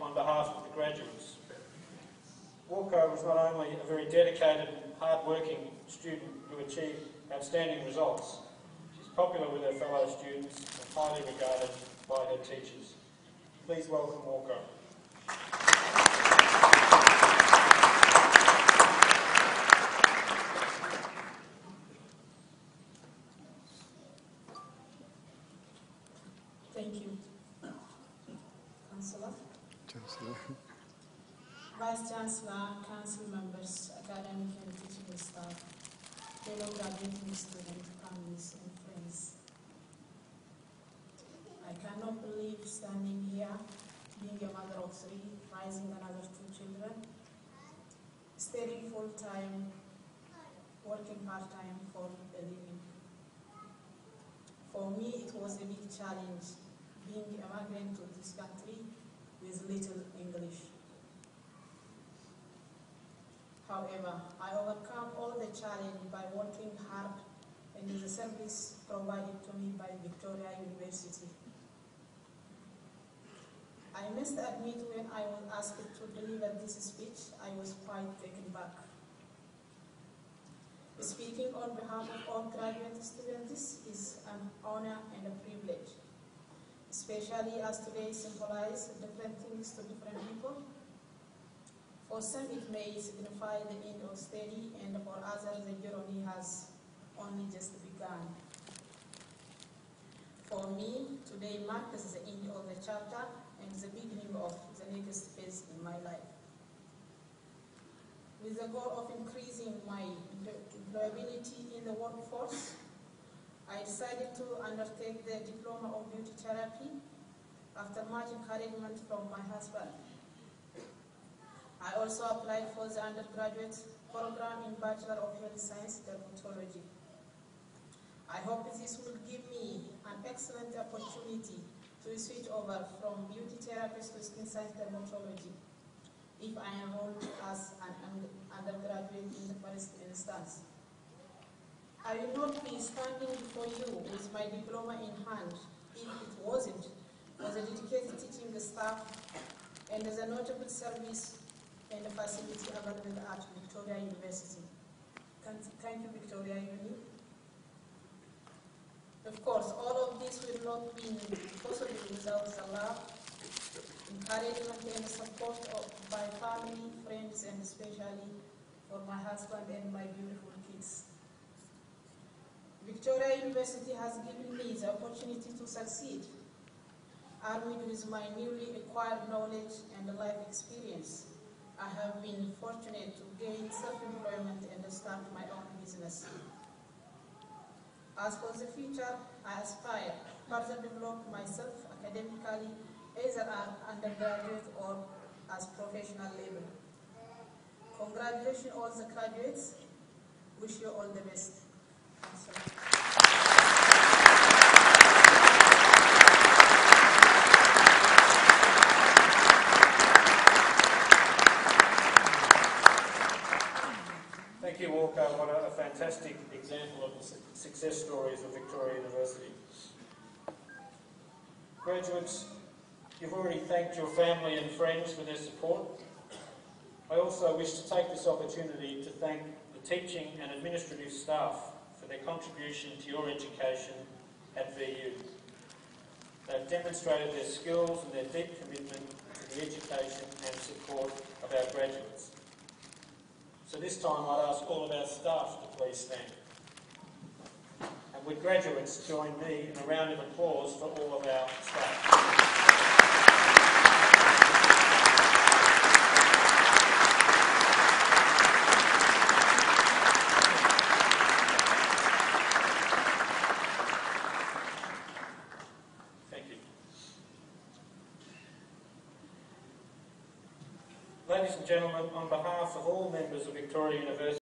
on behalf of the graduates. Walko was not only a very dedicated and hard-working student who achieved outstanding results, she's popular with her fellow students and highly regarded by her teachers. Please welcome Walko. Thank you, Councillor. Vice Chancellor, Council members, academic and teaching staff, fellow graduating students, families and friends. I cannot believe standing here, being a mother of three, raising another two children, studying full-time, working part-time for a living. For me, it was a big challenge, being a migrant to this country with little English. However, I overcome all the challenge by working hard and the service provided to me by Victoria University. I must admit, when I was asked to deliver this speech, I was quite taken back. Speaking on behalf of all graduate students is an honor and a privilege, especially as today symbolizes different things to different people. For some it may signify the end of study, and for others the journey has only just begun. For me, today marks the end of the chapter and the beginning of the next phase in my life. With the goal of increasing my employability in the workforce, I decided to undertake the Diploma of Beauty Therapy after much encouragement from my husband. I also applied for the undergraduate program in Bachelor of Health Science Dermatology. I hope this will give me an excellent opportunity to switch over from beauty therapist to skin science dermatology if I am enrolled as an undergraduate in the first instance. I will not be standing before you with my diploma in hand if it wasn't for the dedicated teaching staff and the notable service and the facility available at Victoria University. Thank you, Victoria Uni. Of course, all of this will not be possible without the love, encouragement and support by family, friends, and especially for my husband and my beautiful kids. Victoria University has given me the opportunity to succeed, armed with my newly acquired knowledge and life experience. I have been fortunate to gain self-employment and start my own business. As for the future, I aspire to further develop myself academically, either at undergraduate or as professional level. Congratulations all the graduates. Wish you all the best. Thank you, Walko. What a fantastic example of the success stories of Victoria University. Graduates, you've already thanked your family and friends for their support. I also wish to take this opportunity to thank the teaching and administrative staff for their contribution to your education at VU. They've demonstrated their skills and their deep commitment to the education and support of our graduates. So this time I'd ask all of our staff to please stand. And would graduates join me in a round of applause for all of our staff. Thank you. Ladies and gentlemen, on behalf of all members of Victoria University,